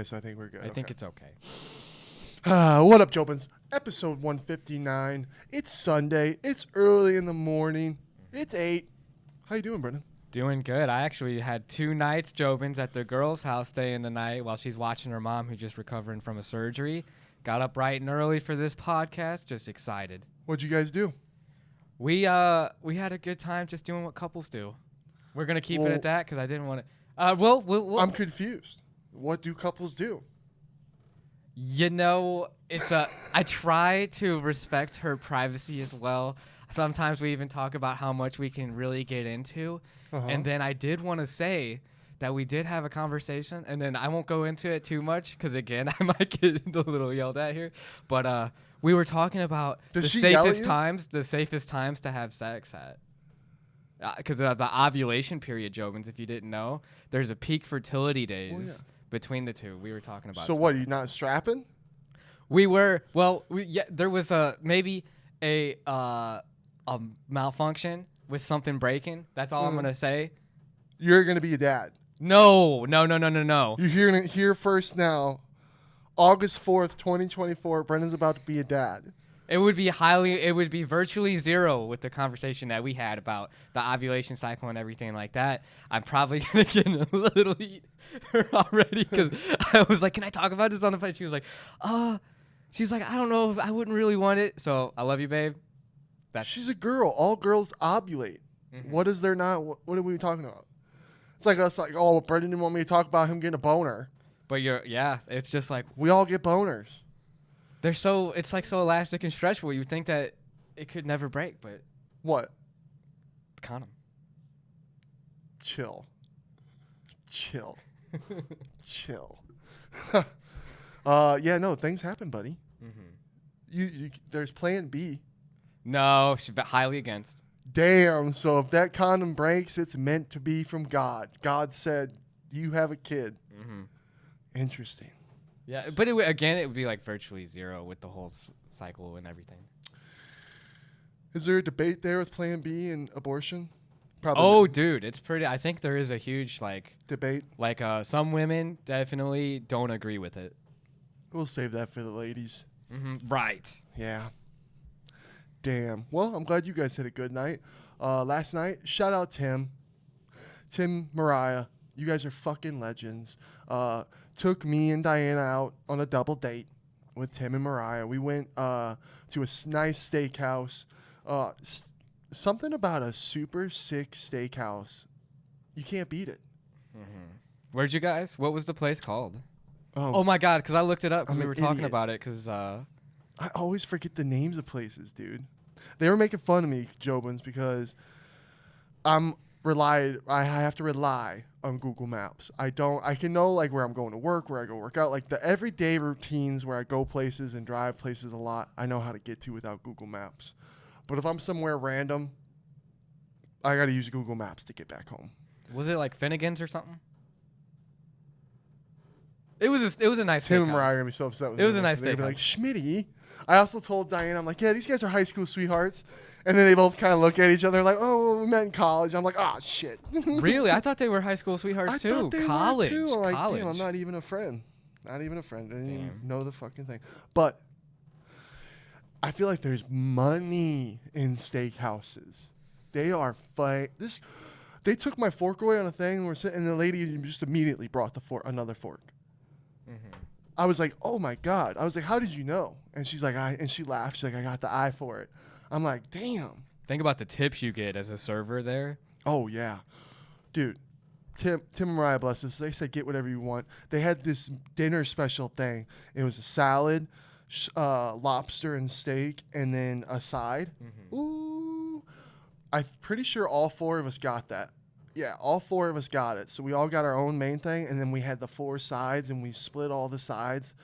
so I think we're good. I think it's okay. What up, Jobins? Episode 159. It's Sunday. It's early in the morning. It's 8. How you doing, Brendan? Doing good. I actually had 2 nights, Jobins, at the girl's house staying the night while she's watching her mom, who's just recovering from a surgery. Got up bright and early for this podcast. Just excited. What'd you guys do? We had a good time just doing what couples do. We're gonna keep it at that because I didn't want to. Well, I'm confused. What do couples do? You know, I try to respect her privacy as well. Sometimes we even talk about how much we can really get into. And then I did want to say that we did have a conversation, and then I won't go into it too much because, again, I might get a little yelled at here. But we were talking about the safest times to have sex at. Because of the ovulation period, Jobins, if you didn't know, there's a peak fertility days between the two. We were talking about. So what, are you not strapping? We were. Well, there was maybe a malfunction with something breaking. That's all I'm going to say. You're going to be a dad. No. You're hearing it here first now. August 4th, 2024, Brendan's about to be a dad. It would be virtually zero with the conversation that we had about the ovulation cycle and everything like that. I'm probably going to get a little heat already because I was like, can I talk about this on the phone? She was like, she's like, I don't know if I wouldn't really want it. So I love you, babe. She's a girl. All girls ovulate. Mm-hmm. What is there not? What are we talking about? It's like us like, oh, Brendan didn't want me to talk about him getting a boner. But it's just like. We all get boners. It's like so elastic and stretchable. You would think that it could never break, but. What? The condom. Chill. Yeah, no, things happen, buddy. Mm-hmm. There's plan B. No, she's highly against. Damn, so if that condom breaks, it's meant to be from God. God said, you have a kid. Mm-hmm. Interesting. Yeah, but it would be like virtually zero with the whole cycle and everything. Is there a debate there with Plan B and abortion? Probably. Oh, dude, it's pretty. I think there is a huge debate. Like some women definitely don't agree with it. We'll save that for the ladies. Mm-hmm. Right. Yeah. Damn. Well, I'm glad you guys had a good night. Last night, shout out Tim, Mariah. You guys are fucking legends. Took me and Diana out on a double date with Tim and Mariah. We went to a nice steakhouse. Something about a super sick steakhouse. You can't beat it. Mm-hmm. Where'd you guys? What was the place called? Oh my God, because I looked it up because I'm we were talking about it. Because I always forget the names of places, dude. They were making fun of me, Jobins, because I have to rely on Google Maps. I can know like where I'm going to work, where I go work out, like the everyday routines where I go places and drive places a lot. I know how to get to without Google Maps. But if I'm somewhere random, I got to use Google Maps to get back home. Was it like Finnegan's or something? It was a nice steakhouse. Tim and Mariah are gonna be so upset with me. It was a nice steakhouse. They'd be like, Schmitty. I also told Diana, I'm like, yeah, these guys are high school sweethearts. And then they both kind of look at each other like, oh, we met in college. I'm like, oh, shit. Really? I thought they were high school sweethearts, too. Thought they college. were too. I'm like, college. damn, I'm not even a friend. I didn't even know the fucking thing. But I feel like there's money in steakhouses. They are They took my fork away on a thing, and we're sitting, and the lady just immediately brought another fork. Mm-hmm. I was like, oh my God. I was like, how did you know? And she's like, and she laughed. She's like, I got the eye for it. I'm like, damn. Think about the tips you get as a server there. Oh, yeah. Dude, Tim and Mariah, bless us. They said, get whatever you want. They had this dinner special thing. It was a salad, lobster and steak, and then a side. Mm-hmm. Ooh. I'm pretty sure all 4 of us got that. Yeah, all 4 of us got it. So we all got our own main thing, and then we had the 4 sides, and we split all the sides.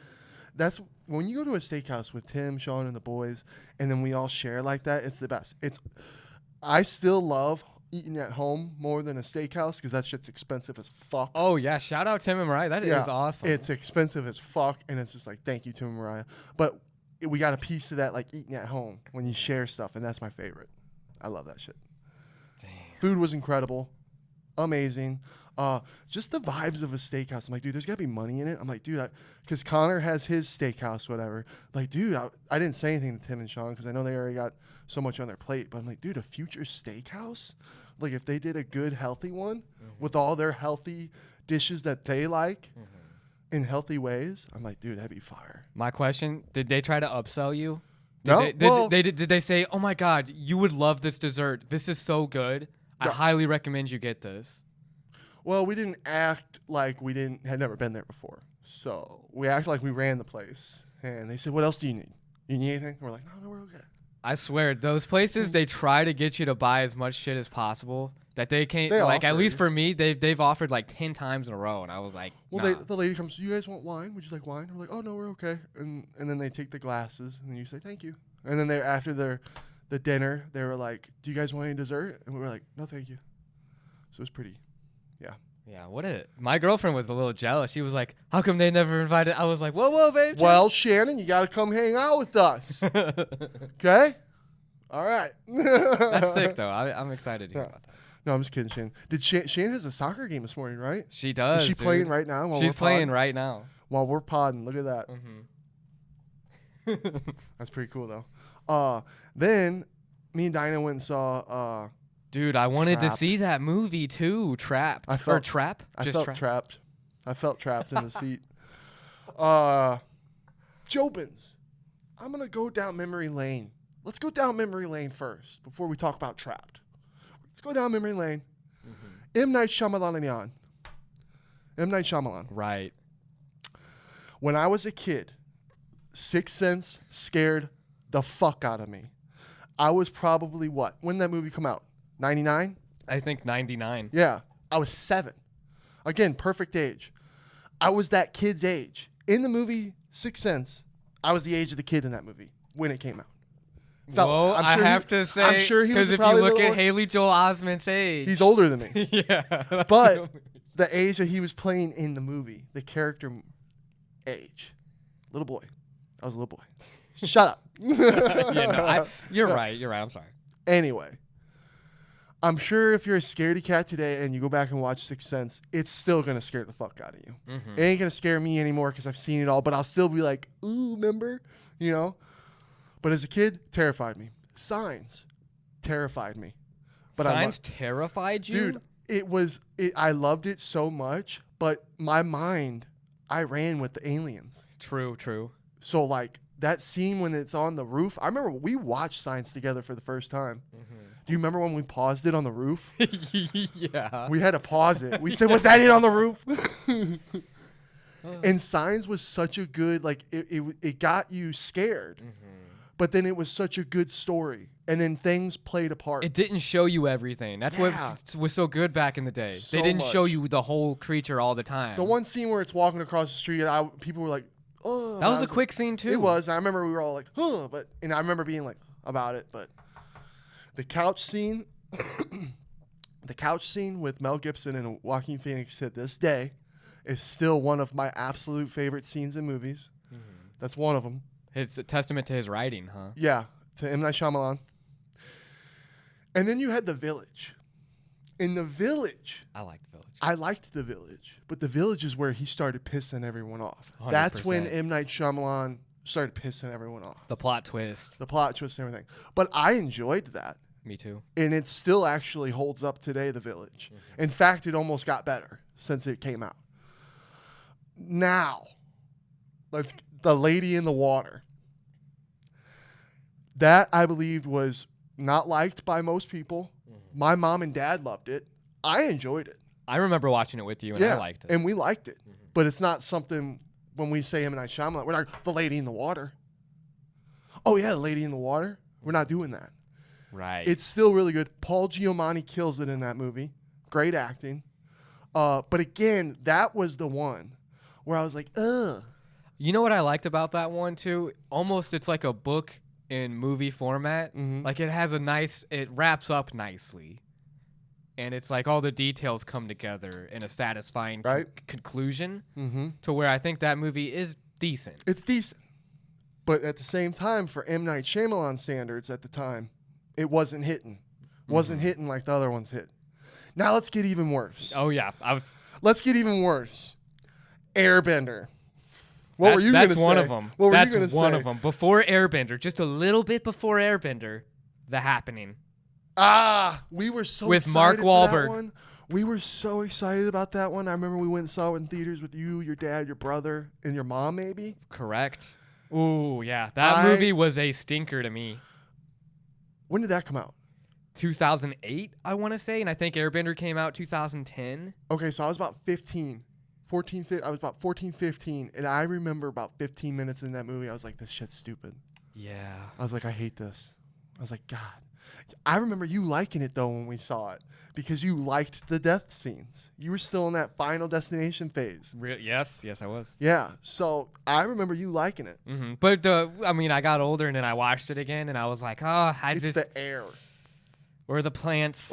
That's when you go to a steakhouse with Tim, Sean, and the boys, and then we all share like that. It's the best. I still love eating at home more than a steakhouse because that shit's expensive as fuck. Oh yeah, shout out Tim and Mariah. That is awesome. It's expensive as fuck, and it's just like thank you, Tim and Mariah. But we got a piece of that like eating at home when you share stuff, and that's my favorite. I love that shit. Damn. Food was incredible. Amazing. Just the vibes of a steakhouse. I'm like, dude, there's got to be money in it. I'm like, dude, because Connor has his steakhouse, whatever. I'm like, dude, I didn't say anything to Tim and Sean because I know they already got so much on their plate. But I'm like, dude, a future steakhouse? Like, if they did a good, healthy one with all their healthy dishes that they like in healthy ways, I'm like, dude, that'd be fire. My question, did they try to upsell you? No. Did they say, oh, my God, you would love this dessert. This is so good. I highly recommend you get this. Well, we didn't act like had never been there before. So we acted like we ran the place. And they said, what else do you need? You need anything? And we're like, no, we're okay. I swear, those places, they try to get you to buy as much shit as possible that they can't. Like, at least for me, they've offered like 10 times in a row. And I was like, well, nah. The lady comes, you guys want wine? Would you like wine? We're like, oh, no, we're okay. And then they take the glasses and then you say, thank you. And then after the dinner, they were like, do you guys want any dessert? And we were like, no, thank you. So it was pretty, yeah. Yeah, my girlfriend was a little jealous. She was like, how come they never invited? I was like, whoa, babe. Well, Shannon, you got to come hang out with us. Okay? All right. That's sick, though. I'm excited to hear about that. No, I'm just kidding, Shannon. Shannon has a soccer game this morning, right? She does. Is she playing right now? She's playing right now. While we're podding. Look at that. That's pretty cool, though. Then me and Dinah went and saw... Dude, I wanted to see that movie too. Trapped. I felt trapped. I felt trapped. I felt trapped in the seat. JOBINS. I'm gonna go down memory lane. Let's go down memory lane first before we talk about Trapped. Let's go down memory lane. M. Night Shyamalan. M. Night Shyamalan. Right. When I was a kid, Sixth Sense scared the fuck out of me. I was probably what? When did that movie come out? 99? I think 99. Yeah. I was 7. Again, perfect age. I was that kid's age. In the movie Sixth Sense, I was the age of the kid in that movie when it came out. Whoa, I'm sure he was because if you look at Haley Joel Osment's age. He's older than me. Yeah. But the age that he was playing in the movie, the character age. Little boy. I was a little boy. Shut up. You're right. I'm sorry. Anyway. I'm sure if you're a scaredy cat today and you go back and watch Sixth Sense, it's still going to scare the fuck out of you. It ain't going to scare me anymore because I've seen it all, but I'll still be like, ooh, remember? You know? But as a kid, terrified me. Signs terrified me. But Signs terrified you? Dude, I loved it so much, but my mind, I ran with the aliens. True. So, like, that scene when it's on the roof, I remember we watched Signs together for the first time. Do you remember when we paused it on the roof? Yeah. We had to pause it. We said, was that it on the roof? And Signs was such a good, like, it got you scared. But then it was such a good story. And then things played a part. It didn't show you everything. That's what was so good back in the day. They didn't show you the whole creature all the time. The one scene where it's walking across the street, people were like, oh. That was a quick scene, too. It was. I remember we were all like, huh. And I remember being like, about it, but... The couch scene with Mel Gibson and Joaquin Phoenix to this day is still one of my absolute favorite scenes in movies. That's one of them. It's a testament to his writing, huh? Yeah, to M. Night Shyamalan. And then you had The Village. In The Village... I liked The Village. I liked The Village, but The Village is where he started pissing everyone off. 100%. That's when M. Night Shyamalan started pissing everyone off. The plot twist. And everything. But I enjoyed that. Me too. And it still actually holds up today, The Village. In fact, it almost got better since it came out. Now, The Lady in the Water. That, I believed, was not liked by most people. My mom and dad loved it. I enjoyed it. I remember watching it with you, and I liked it. And we liked it. But it's not something, when we say M. Night Shyamalan, we're like, The Lady in the Water. Oh, yeah, The Lady in the Water. We're not doing that. Right. It's still really good. Paul Giamatti kills it in that movie. Great acting. But again, that was the one where I was like, ugh. You know what I liked about that one, too? Almost it's like a book in movie format. Like it wraps up nicely. And it's like all the details come together in a satisfying conclusion to where I think that movie is decent. It's decent. But at the same time, for M. Night Shyamalan standards at the time, it wasn't hitting. Wasn't hitting like the other ones hit. Now let's get even worse. Oh yeah, Let's get even worse. Airbender. What were you going to say? That's one of them. What were that's you gonna one say? of them. Before Airbender, just a little bit before Airbender, The Happening. We were so with excited Mark for Wahlberg. that one. We were so excited about that one. I remember we went and saw it in theaters with you, your dad, your brother, and your mom, maybe. Correct. Ooh, yeah. That movie was a stinker to me. When did that come out? 2008, I want to say, and I think Airbender came out 2010. Okay, so I was about 15. I was about 14, 15, and I remember about 15 minutes in that movie, I was like, this shit's stupid. Yeah. I was like, I hate this. I was like, God. I remember you liking it, though, when we saw it, because you liked the death scenes. You were still in that Final Destination phase. Yes, I was. Yeah, so I remember you liking it. Mm-hmm. But, I mean, I got older, and then I watched it again, and I was like, It's the air. Or the plants.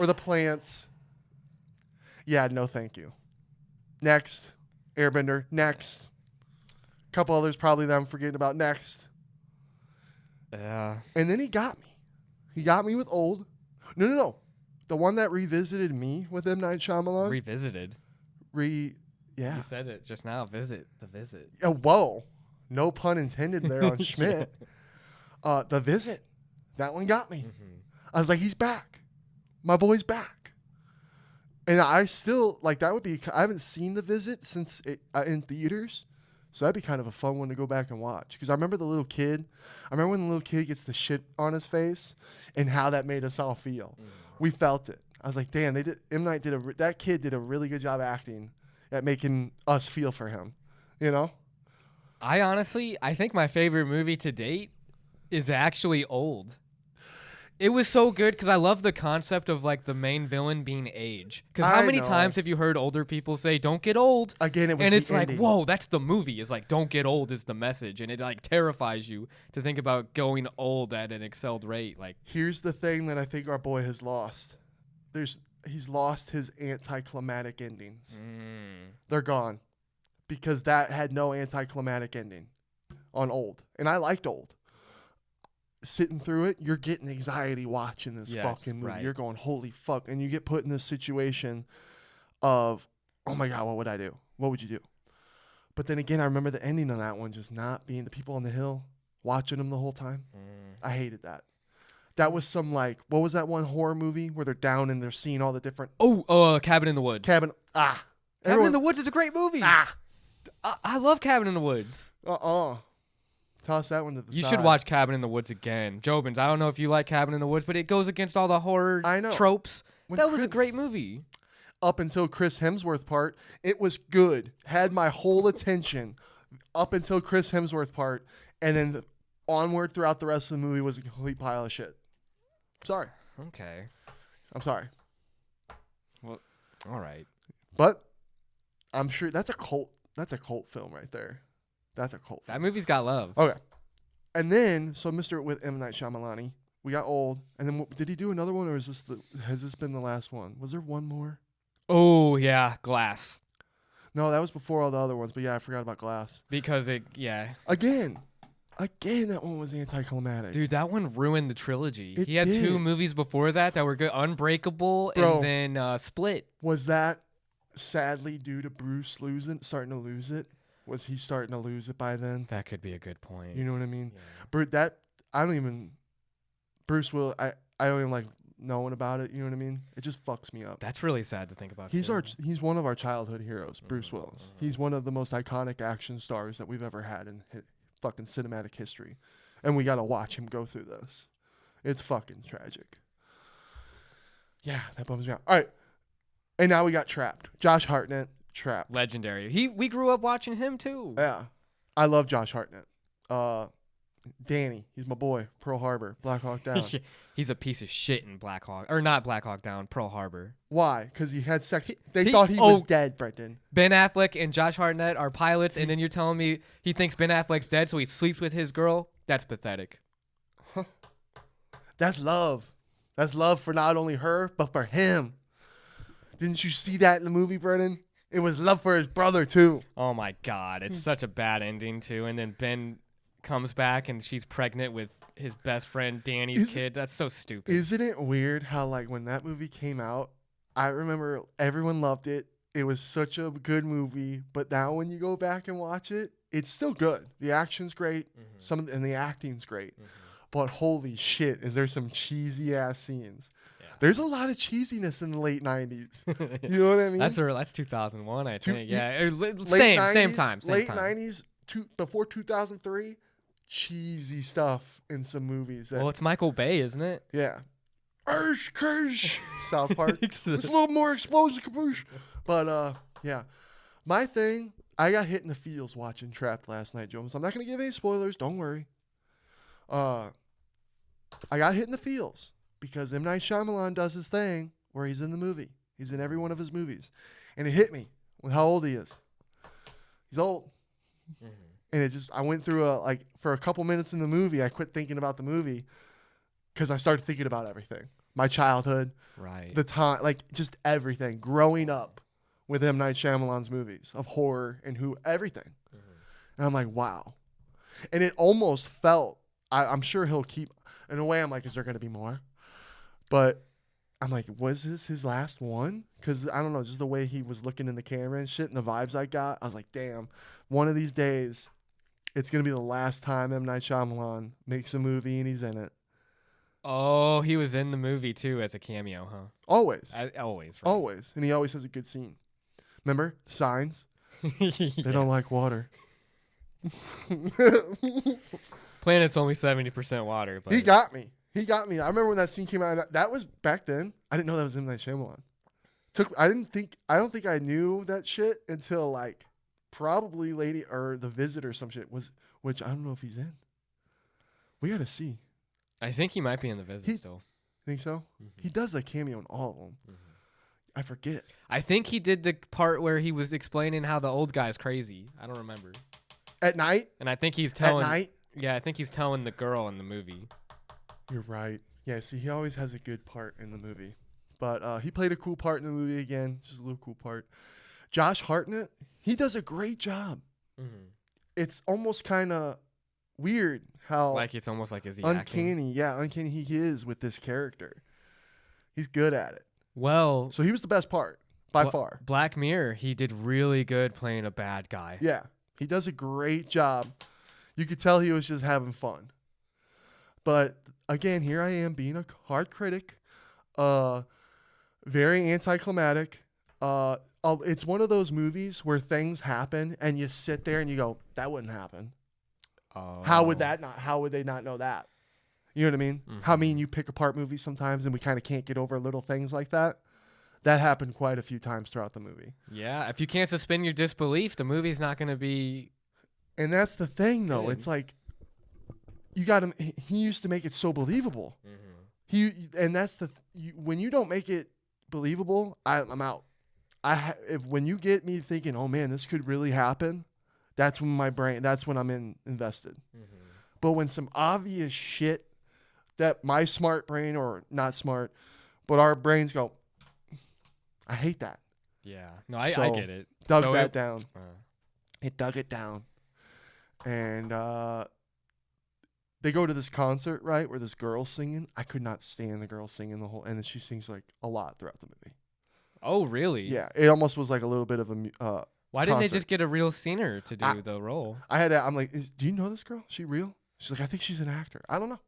Yeah, no thank you. Next. Airbender. Next. A couple others probably that I'm forgetting about. Next. Yeah. And then he got me. He got me with Old. No. The one that revisited me with M. Night Shyamalan. Revisited? Yeah. You said it just now. The Visit. Whoa. No pun intended there on Schmidt. The Visit. That one got me. Mm-hmm. I was like, he's back. My boy's back. And I still, like, that would be, I haven't seen The Visit since in theaters. So that'd be kind of a fun one to go back and watch. Because I remember the little kid. I remember when the little kid gets the shit on his face and how that made us all feel. Mm. We felt it. I was like, damn, M. Night that kid did a really good job acting at making us feel for him. You know? I think my favorite movie to date is actually Old. It was so good because I love the concept of like the main villain being age. Because how many times have you heard older people say, "Don't get old"? Again, it was and it's ending. like, whoa, that's the movie. It's like, "Don't get old" is the message, and it like terrifies you to think about going old at an excelled rate. Like, here's the thing that I think our boy has lost. He's lost his anticlimactic endings. They're gone because that had no anticlimactic ending on Old, and I liked Old. Sitting through it, you're getting anxiety watching this fucking movie. Right. You're going, holy fuck. And you get put in this situation of, oh my God, what would I do? What would you do? But then again, I remember the ending on that one just not being the people on the hill watching them the whole time. I hated that. That was some like, what was that one horror movie where they're down and they're seeing all the different. Cabin in the Woods. Cabin in the Woods is a great movie. I love Cabin in the Woods. Toss that one to the side. You should watch Cabin in the Woods again. JOBINS, I don't know if you like Cabin in the Woods, but it goes against all the horror tropes. That was a great movie. Up until Chris Hemsworth part, it was good. Had my whole attention up until Chris Hemsworth part, and then onward throughout the rest of the movie was a complete pile of shit. Sorry. Okay. I'm sorry. Well, all right. But I'm sure that's a cult film right there. That's a cult film. That movie's got love. Okay. And then, so Mr. with M. Night Shyamalan, we got Old. And then did he do another one, or has this been the last one? Was there one more? Oh, yeah, Glass. No, that was before all the other ones. But yeah, I forgot about Glass. Because Again, that one was anticlimactic. Dude, that one ruined the trilogy. It he had did. 2 movies before that were good. Unbreakable and then Split. Was that sadly due to Bruce starting to lose it? Was he starting to lose it by then? That could be a good point. You know what I mean? Yeah. Bruce Will, I don't even like knowing about it. You know what I mean? It just fucks me up. That's really sad to think about. He's one of our childhood heroes, Bruce Willis. He's one of the most iconic action stars that we've ever had in fucking cinematic history. And we got to watch him go through this. It's fucking tragic. Yeah, that bums me out. All right. And now we got Trapped. Josh Hartnett. Trapped. Legendary. We grew up watching him too. Yeah. I love Josh Hartnett. Danny, he's my boy. Pearl Harbor, Black Hawk Down. He's a piece of shit in not Black Hawk Down, Pearl Harbor. Why? Because he had sex. They thought he was dead, Brendan. Ben Affleck and Josh Hartnett are pilots, and then you're telling me he thinks Ben Affleck's dead, so he sleeps with his girl? That's pathetic. Huh. That's love. That's love for not only her, but for him. Didn't you see that in the movie, Brendan? It was love for his brother, too. Oh, my God. It's such a bad ending, too. And then Ben comes back, and she's pregnant with his best friend Danny's kid. That's so stupid. Isn't it weird how, like, when that movie came out, I remember everyone loved it. It was such a good movie, but now when you go back and watch it, it's still good. The action's great, and the acting's great. But holy shit, is there some cheesy ass scenes? Yeah. There's a lot of cheesiness in the late 90s. You know what I mean? That's 2001, I think. Yeah, same time. Late 90s, before 2003, cheesy stuff in some movies. Well, it's Michael Bay, isn't it? Yeah. South Park. It's a little more explosion, kaboosh. But yeah, my thing. I got hit in the feels watching Trapped last night, Jones. I'm not gonna give any spoilers. Don't worry. I got hit in the feels because M. Night Shyamalan does his thing where he's in the movie. He's in every one of his movies, and it hit me with how old he is. He's old, and I went through for a couple minutes in the movie, I quit thinking about the movie because I started thinking about everything. My childhood, right? The time, just everything. Growing up with M. Night Shyamalan's movies of horror and everything, and I'm like, wow. And it almost felt. I'm sure he'll keep. In a way, I'm like, is there going to be more? But I'm like, was this his last one? Because I don't know, just the way he was looking in the camera and shit, and the vibes I got, I was like, damn. One of these days, it's going to be the last time M. Night Shyamalan makes a movie and he's in it. Oh, he was in the movie, too, as a cameo, huh? Always. Always. Right? Always. And he always has a good scene. Remember? Signs. They don't like water. Planet's only 70% water. But He got me. I remember when that scene came out. That was back then. I didn't know that was M. Night Shyamalan. I don't think I knew that shit until probably The Visit or some shit which I don't know if he's in. We got to see. I think he might be in The Visit still. Think so? He does a cameo in all of them. I forget. I think he did the part where he was explaining how the old guy's crazy. I don't remember. At night? And I think he's telling. At night? Yeah, I think he's telling the girl in the movie. You're right. Yeah, see, he always has a good part in the movie. But he played a cool part in the movie again. Just a little cool part. Josh Hartnett, he does a great job. It's almost kind of weird how it's almost like is he uncanny. acting? Yeah, uncanny he is with this character. He's good at it. Well, so he was the best part by far. Black Mirror, he did really good playing a bad guy. Yeah, he does a great job. You could tell he was just having fun. But again, here I am being a hard critic, very anticlimactic. It's one of those movies where things happen and you sit there and you go, that wouldn't happen. Oh. How would they not know that? You know what I mean? How you pick apart movies sometimes and we kind of can't get over little things like that. That happened quite a few times throughout the movie. Yeah, if you can't suspend your disbelief, the movie's not going to be. And that's the thing, though. Good. It's like you got him. He used to make it so believable. And that's when you don't make it believable, I'm out. When you get me thinking, oh man, this could really happen, that's when I'm invested. But when some obvious shit that my smart brain, or not smart, but our brains go, I hate that. Yeah. No, I get it. Dug that down. It dug it down. And they go to this concert, right, where this girl's singing. I could not stand the girl singing the whole, and then she sings a lot throughout the movie. Oh, really? Yeah. It almost was like a little bit of a Why didn't they just get a real singer to do the role? I'm like, do you know this girl? Is she real? She's like, I think she's an actor. I don't know.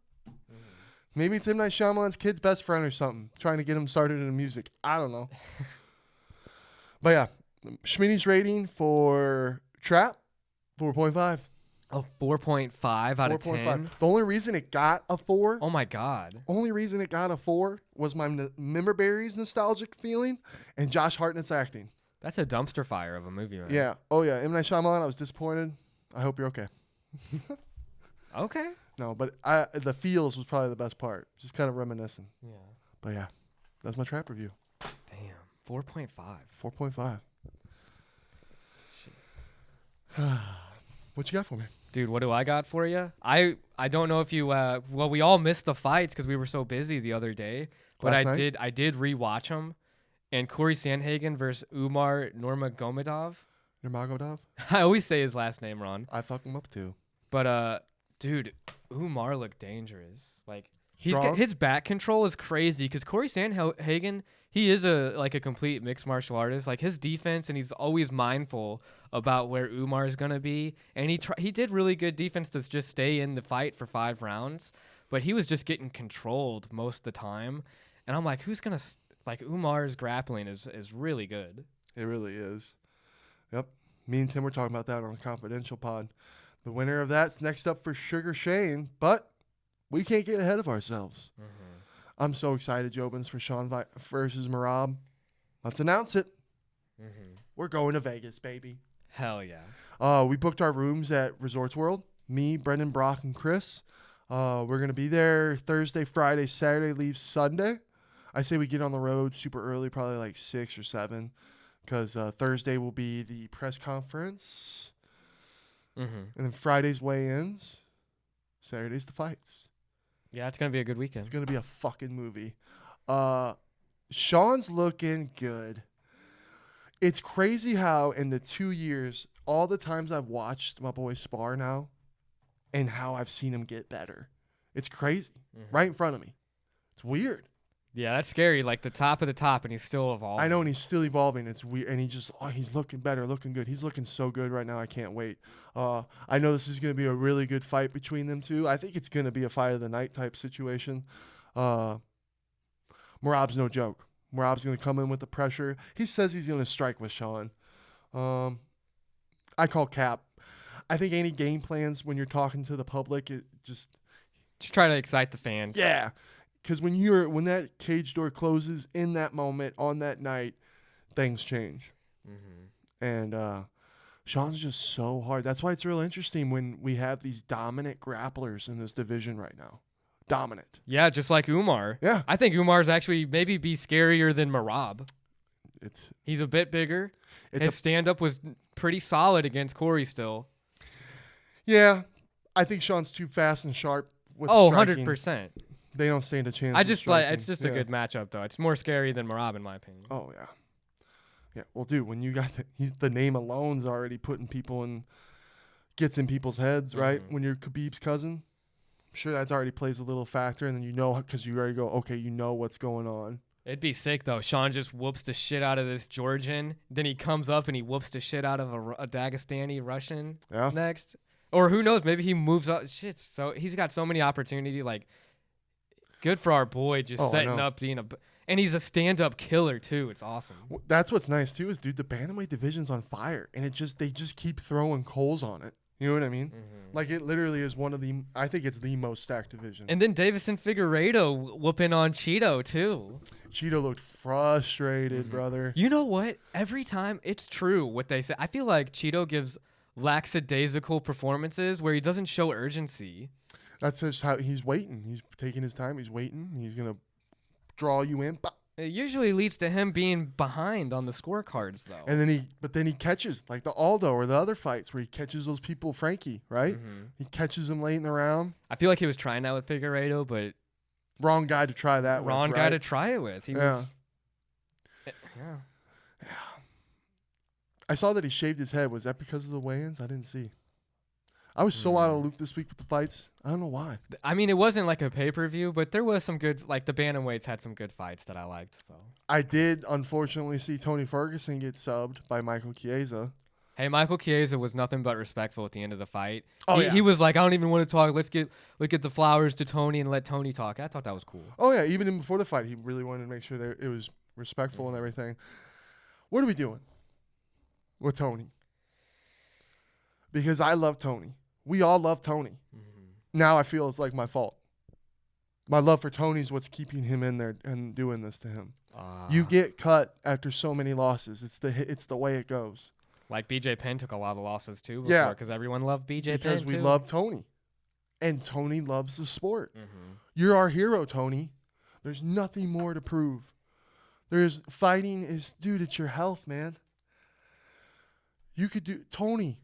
Maybe it's M. Night Shyamalan's kid's best friend or something, trying to get him started in music. I don't know. But yeah, Schmitty's rating for Trap, 4.5. Oh, 4.5 out of 10? The only reason it got a 4. Oh, my God. Only reason it got a 4 was my Member Berries nostalgic feeling and Josh Hartnett's acting. That's a dumpster fire of a movie, man. Yeah. Oh, yeah. M. Night Shyamalan, I was disappointed. I hope you're okay. Okay. No, but the feels was probably the best part. Just kind of reminiscing. Yeah. But yeah, that's my Trap review. Damn. 4.5. 4.5. What you got for me? Dude, what do I got for you? I don't know if you we all missed the fights because we were so busy the other day. But I did rewatch them. And Corey Sandhagen versus Umar Nurmagomedov. Nurmagomedov? I always say his last name wrong. I fuck him up too. But dude, Umar looked dangerous. His back control is crazy because Corey Sandhagen, he is a complete mixed martial artist. Like his defense, and he's always mindful about where Umar is gonna be. And he did really good defense to just stay in the fight for 5 rounds, but he was just getting controlled most of the time. And I'm like, who's gonna Umar's grappling is really good. It really is. Yep. Me and Tim were talking about that on a confidential pod. The winner of that's next up for Sugar Shane, but we can't get ahead of ourselves. I'm so excited, Jobins, for Sean versus MERAB. Let's announce it. We're going to Vegas, baby. Hell yeah. We booked our rooms at Resorts World. Me, Brendan, Brock, and Chris. We're going to be there Thursday, Friday, Saturday, leave Sunday. I say we get on the road super early, probably like 6 or 7, because Thursday will be the press conference. And then Friday's weigh-ins. Saturday's the fights. Yeah, it's going to be a good weekend. It's going to be a fucking movie. Sean's looking good. It's crazy how in the 2 years, all the times I've watched my boy spar now and how I've seen him get better. It's crazy. Right in front of me. It's weird. Yeah, that's scary. Like the top of the top, and he's still evolving. I know, and he's still evolving. It's weird, and he's looking better, looking good. He's looking so good right now. I can't wait. I know this is going to be a really good fight between them two. I think it's going to be a fight of the night type situation. MERAB's no joke. MERAB's going to come in with the pressure. He says he's going to strike with Sean. I call cap. I think any game plans when you're talking to the public, it just try to excite the fans. Yeah. Because when that cage door closes in that moment on that night, things change. And Sean's just so hard. That's why it's real interesting when we have these dominant grapplers in this division right now. Dominant. Yeah, just like Umar. Yeah. I think Umar's actually maybe be scarier than MERAB. He's a bit bigger. His stand-up was pretty solid against Corey still. Yeah. I think Sean's too fast and sharp with striking. 100%. They don't stand a chance. I just it's just a good matchup though. It's more scary than MERAB in my opinion. Oh yeah, yeah. Well, dude, when you got the name alone's already putting people gets in people's heads, right? When you're Khabib's cousin, I'm sure that's already plays a little factor, and then because you already go, okay, you know what's going on. It'd be sick though. Sean just whoops the shit out of this Georgian, then he comes up and he whoops the shit out of a Dagestani Russian next, or who knows? Maybe he moves up. Shit, so he's got so many opportunity like. Good for our boy just setting up being and he's a stand-up killer too. It's awesome. That's what's nice too is, dude, the bantamweight division's on fire, and they just keep throwing coals on it. You know what I mean? Like it literally is I think it's the most stacked division. And then Davison Figueiredo whooping on Cheeto too. Cheeto looked frustrated, brother. You know what? Every time it's true what they say. I feel like Cheeto gives lackadaisical performances where he doesn't show urgency. That's just how he's waiting. He's taking his time. He's waiting. He's going to draw you in. It usually leads to him being behind on the scorecards, though. And then he catches, like the Aldo or the other fights where he catches those people, Frankie, right? He catches them late in the round. I feel like he was trying that with Figueiredo, but wrong guy to try that wrong with, guy right? to try it with. He was. Yeah. I saw that he shaved his head. Was that because of the weigh-ins? I didn't see. I was so out of the loop this week with the fights. I don't know why. I mean, it wasn't like a pay-per-view, but there was some good, like the bantamweights had some good fights that I liked. So I did, unfortunately, see Tony Ferguson get subbed by Michael Chiesa. Hey, Michael Chiesa was nothing but respectful at the end of the fight. Oh, he was like, I don't even want to talk. Let's get the flowers to Tony and let Tony talk. I thought that was cool. Oh, yeah. Even before the fight, he really wanted to make sure that it was respectful and everything. What are we doing with Tony? Because I love Tony. We all love Tony. Now I feel it's like my fault. My love for Tony's what's keeping him in there and doing this to him. You get cut after so many losses. It's the way it goes. Like BJ Penn took a lot of losses too before because everyone loved BJ Penn because we too. love Tony. And Tony loves the sport. You're our hero, Tony. There's nothing more to prove. Fighting is, dude, it's your health, man. You could do, Tony,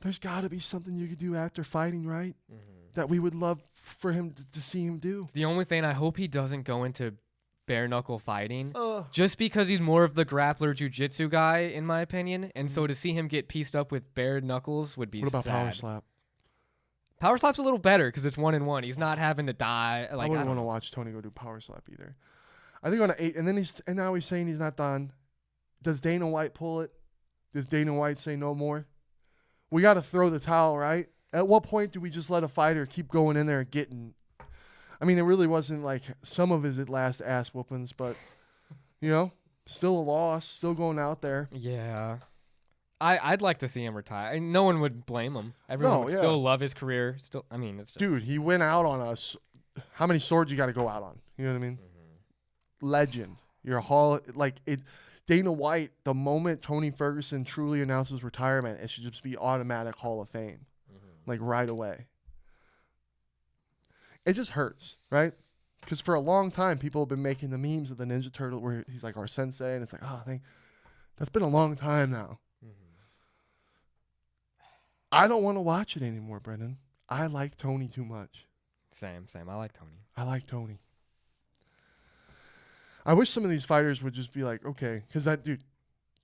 there's got to be something you could do after fighting, right? That we would love for him to see him do. The only thing, I hope he doesn't go into bare knuckle fighting, just because he's more of the grappler jiu-jitsu guy, in my opinion. And so to see him get pieced up with bare knuckles would be sad. What about power slap? Power slap's a little better because it's 1-1. He's not having to die. Like, I wouldn't want to watch Tony go do power slap either. I think on an 8, and then now he's saying he's not done. Does Dana White pull it? Does Dana White say no more? We got to throw the towel, right? At what point do we just let a fighter keep going in there and getting? I mean, it really wasn't like some of his last ass whoopings, but still a loss, still going out there. Yeah. I'd like to see him retire. And no one would blame him. Everyone would still love his career. Still, I mean, it's just... Dude, he went out on us. How many swords you got to go out on? You know what I mean? Mm-hmm. Legend. You're a hall. Like, Dana White, the moment Tony Ferguson truly announces retirement, it should just be automatic Hall of Fame. Mm-hmm. Like, right away. It just hurts, right? Because for a long time, people have been making the memes of the Ninja Turtle where he's like our sensei, and it's like, that's been a long time now. I don't want to watch it anymore, Brendan. I like Tony too much. Same. I like Tony. I like Tony. I wish some of these fighters would just be like, okay, because that dude,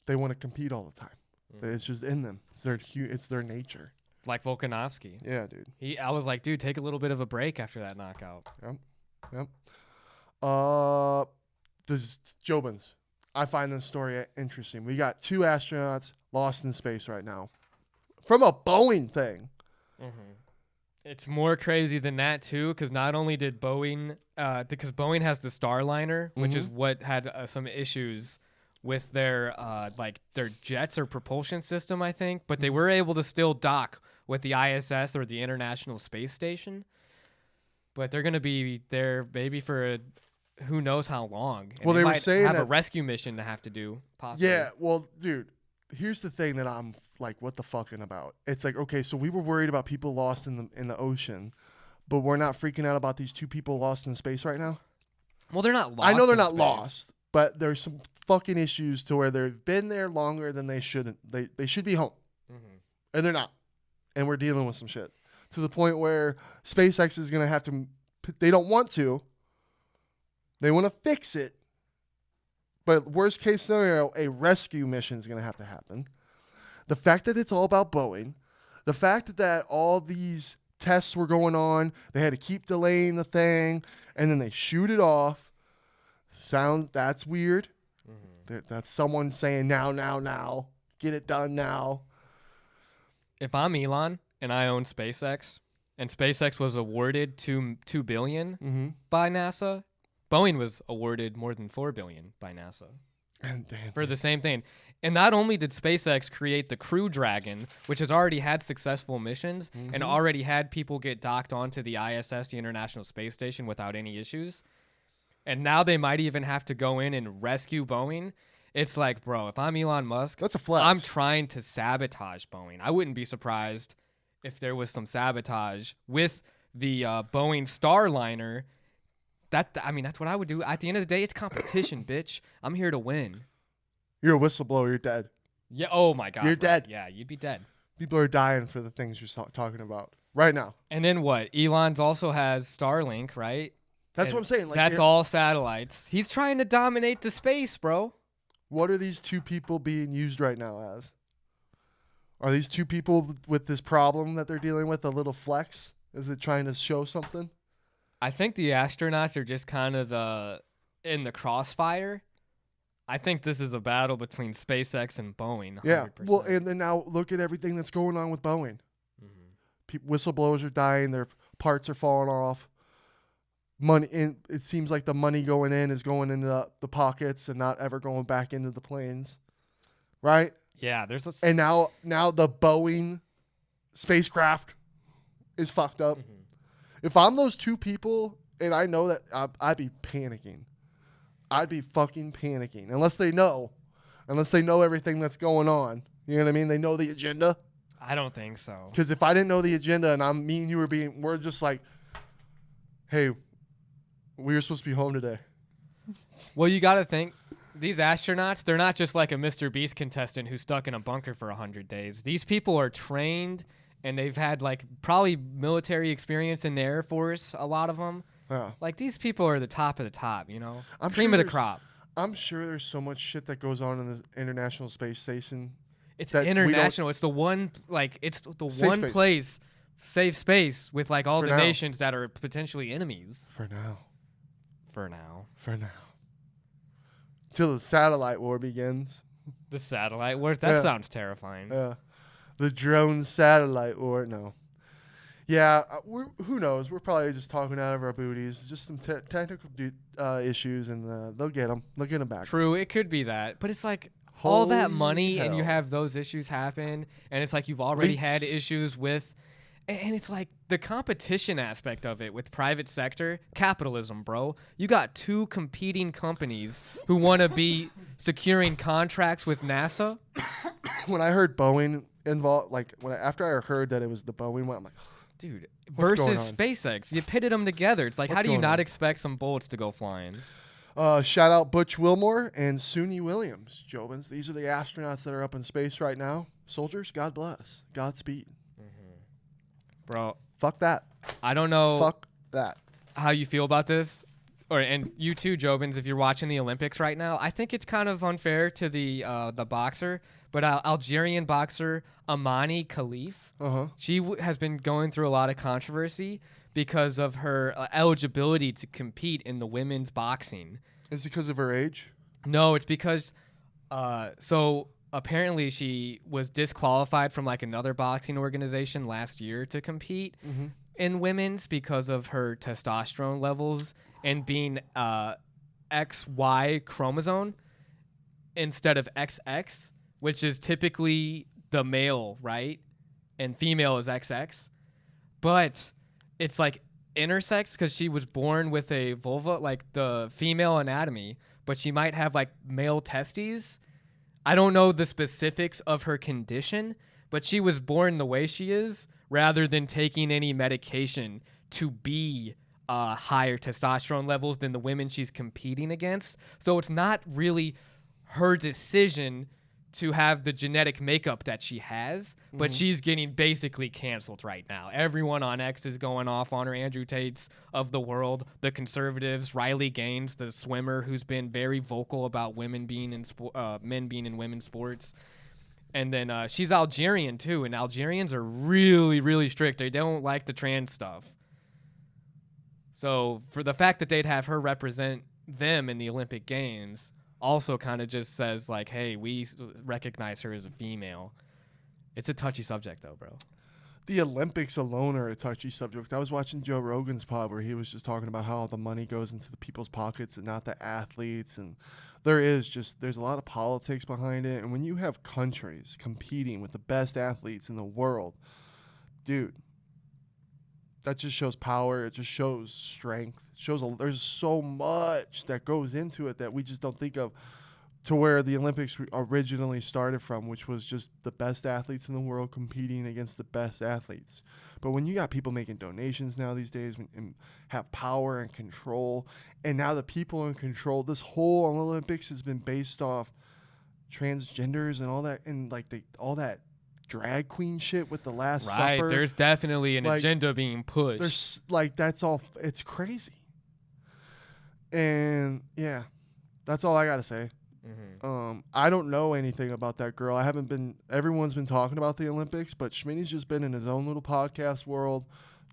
they want to compete all the time. Mm-hmm. It's just in them. It's their nature. Like Volkanovski. Yeah, dude. I was like, dude, take a little bit of a break after that knockout. Yep. The JOBINS. I find this story interesting. We got 2 astronauts lost in space right now. From a Boeing thing. Mm-hmm. It's more crazy than that, too, because not only did Boeing... because Boeing has the Starliner, which is what had some issues with their jets or propulsion system, I think. But they were able to still dock with the ISS or the International Space Station. But they're going to be there maybe for who knows how long. And they were saying have a rescue mission to have to do, possibly. Yeah, well, dude, here's the thing that I'm... like, what the fucking about? It's like, okay, so we were worried about people lost in the ocean, but we're not freaking out about these 2 people lost in space right now? Well, they're not lost. I know they're not lost, but there's some fucking issues to where they've been there longer than they shouldn't. They should be home, and they're not. And we're dealing with some shit to the point where SpaceX is going to have to, they don't want to. They want to fix it, but worst case scenario, a rescue mission is going to have to happen. The fact that it's all about Boeing, the fact that all these tests were going on, they had to keep delaying the thing, and then they shoot it off. That's weird. Mm-hmm. That's someone saying now, get it done now. If I'm Elon and I own SpaceX, and SpaceX was awarded $2 billion by NASA, Boeing was awarded more than $4 billion by NASA for the same thing. And not only did SpaceX create the Crew Dragon, which has already had successful missions and already had people get docked onto the ISS, the International Space Station, without any issues, and now they might even have to go in and rescue Boeing. It's like, bro, if I'm Elon Musk, that's a flex. I'm trying to sabotage Boeing. I wouldn't be surprised if there was some sabotage with the Boeing Starliner. That's what I would do. At the end of the day, it's competition, bitch. I'm here to win. You're a whistleblower. You're dead. Yeah. Oh my God. You're dead. Yeah, you'd be dead. People are dying for the things you're talking about right now. And then what? Elon's also has Starlink, right? That's what I'm saying. Like, that's all satellites. He's trying to dominate the space, bro. What are these 2 people being used right now as? Are these 2 people with this problem that they're dealing with a little flex? Is it trying to show something? I think the astronauts are just kind of in the crossfire. I think this is a battle between SpaceX and Boeing. 100%. Yeah, well, and then now look at everything that's going on with Boeing. Whistleblowers are dying. Their parts are falling off. It seems like the money going in is going into the pockets and not ever going back into the planes, right? Yeah, and now the Boeing spacecraft is fucked up. If I'm those 2 people, and I know that, I'd be panicking. I'd be fucking panicking unless they know everything that's going on. You know what I mean? They know the agenda. I don't think so. Because if I didn't know the agenda and me and you we're just like, hey, we were supposed to be home today. Well, you got to think these astronauts, they're not just like a Mr. Beast contestant who's stuck in a bunker for 100 days. These people are trained and they've had like probably military experience in the Air Force, a lot of them. Yeah. Like, these people are the top of the top, you know? Cream of the crop. I'm sure there's so much shit that goes on in the International Space Station. It's international. It's the one, like, it's the one place safe space with like all For the now. nations that are potentially enemies. For now. For now. For now. Till the satellite war begins. The satellite wars. That Yeah. sounds terrifying. Yeah. The drone satellite war. No. Yeah, who knows? We're probably just talking out of our booties. Just some technical issues, and they'll get them. They'll get them back. True, it could be that. But it's like all that Holy money and you hell. have those issues happen, and it's like you've already had Leaks. issues with, and it's like the competition aspect of it with private sector capitalism, bro. You got two competing companies who want to be securing contracts with NASA. When I heard Boeing involved, like after I heard that it was the Boeing one, I'm like, Dude, What's going versus on? SpaceX. You pitted them together. It's like, What's how do you going not on? expect some bullets to go flying? shout out Butch Wilmore and Suni Williams, Jobins. These are the astronauts that are up in space right now. Soldiers, God bless. Godspeed. Bro, Fuck that. I don't know Fuck that. how you feel about this. And you too, Jobins, if you're watching the Olympics right now, I think it's kind of unfair to the boxer, but Algerian boxer Amani Khalif, she has been going through a lot of controversy because of her eligibility to compete in the women's boxing. Is it because of her age? No, it's because so apparently she was disqualified from like another boxing organization last year to compete in women's because of her testosterone levels and being XY chromosome instead of XX, which is typically the male, right? And female is XX. But it's like intersex because she was born with a vulva, like the female anatomy, but she might have like male testes. I don't know the specifics of her condition, but she was born the way she is rather than taking any medication to be higher testosterone levels than the women she's competing against. So it's not really her decision to have the genetic makeup that she has, but she's getting basically canceled right now. Everyone on X is going off on her. Andrew Tate's of the world, the conservatives, Riley Gaines, the swimmer who's been very vocal about women being in men being in women's sports. And then she's Algerian too, and Algerians are really, really strict. They don't like the trans stuff. So for the fact that they'd have her represent them in the Olympic Games also kind of just says like, hey, we recognize her as a female. It's a touchy subject though, bro. The Olympics alone are a touchy subject. I was watching Joe Rogan's pod where he was just talking about how all the money goes into the people's pockets and not the athletes. And there's a lot of politics behind it. And when you have countries competing with the best athletes in the world, dude, that just shows power. It just shows strength. It shows there's so much that goes into it that we just don't think of, to where the Olympics originally started from, which was just the best athletes in the world competing against the best athletes. But when you got people making donations now these days and have power and control, and now the people in control, this whole Olympics has been based off transgenders and all that, and like all that drag queen shit with the Last Right, Supper. there's definitely an agenda being pushed. There's like, that's all. It's crazy. And yeah, that's all I gotta say. I don't know anything about that girl. Everyone's been talking about the Olympics, but Schmitty's just been in his own little podcast world,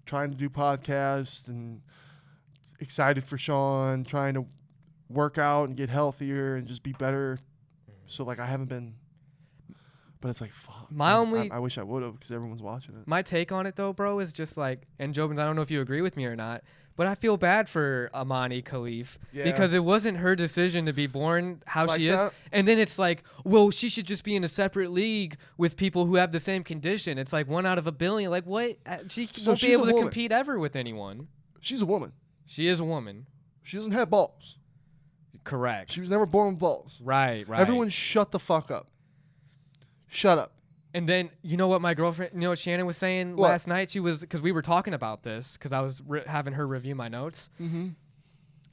trying to do podcasts and excited for Sean, trying to work out and get healthier and just be better. So like, I haven't been. But it's like, fuck. I wish I would have, because everyone's watching it. My take on it, though, bro, is just like, and Jobins, I don't know if you agree with me or not, but I feel bad for Amani Khalif because it wasn't her decision to be born how Like she is. that? And then it's like, well, she should just be in a separate league with people who have the same condition. It's like 1 out of a billion. Like, what? She won't be she's able a to woman. compete ever with anyone. She's a woman. She is a woman. She doesn't have balls. Correct. She was never born with balls. Right. Everyone shut the fuck up. Shut up. And then, you know what my girlfriend, you know what Shannon was saying last night? She was, because we were talking about this, because I was having her review my notes. And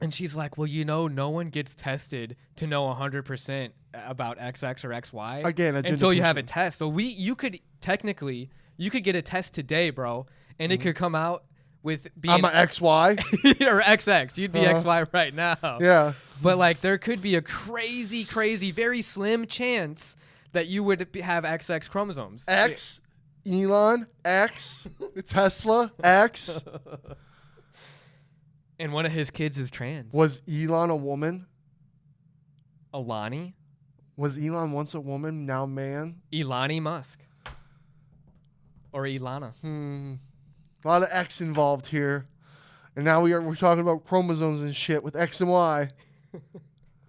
she's like, well, you know, no one gets tested to know 100% about XX or XY. Again, until you have a test. So you could technically, get a test today, bro, and it could come out with being. I'm an XY. or XX. You'd be XY right now. Yeah. But like, there could be a crazy, very slim chance that you would have XX chromosomes. X Elon X, Tesla X. And one of his kids is trans. Was Elon a woman? Alani? Was Elon once a woman, now man? Elani Musk. Or Ilana. A lot of X involved here. And now we're talking about chromosomes and shit with X and Y.